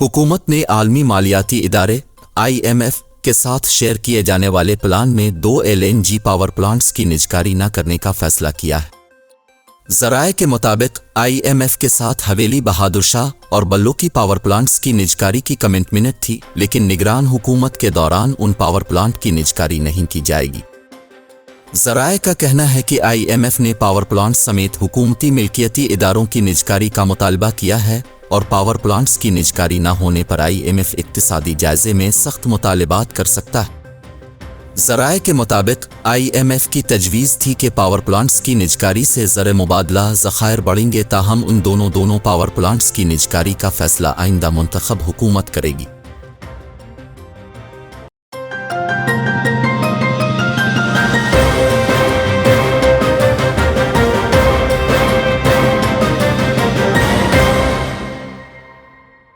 हुकूमत ने आलमी मालियाती इदारे IMF के साथ शेयर किए जाने वाले प्लान में 2 LNG पावर प्लांट्स की निजकारी न करने का फैसला किया है। ज़राए के मुताबिक IMF के साथ हवेली, बहादुर शाह और बल्लोकी पावर प्लांट्स की निजकारी की कमिटमेंट थी, लेकिन निगरान हुकूमत के दौरान उन पावर प्लांट की निजकारी नहीं की जाएगी। ज़राए का कहना है कि IMF ने पावर प्लांट समेत हुकूमती मिल्कियती इदारों की निजकारी का मुतालबा किया है और पावर प्लांट्स की निजकारी न होने पर IMF इक्तिसादी जायजे में सख्त मुतालबात कर सकता है। ज़राए के मुताबिक IMF की तजवीज़ थी कि पावर प्लांट्स की निजकारी से ज़र मुबादला ज़खायर बढ़ेंगे, ताहम उन दोनों पावर प्लांट्स की निजकारी का फैसला आइंदा मुंतखब हुकूमत करेगी।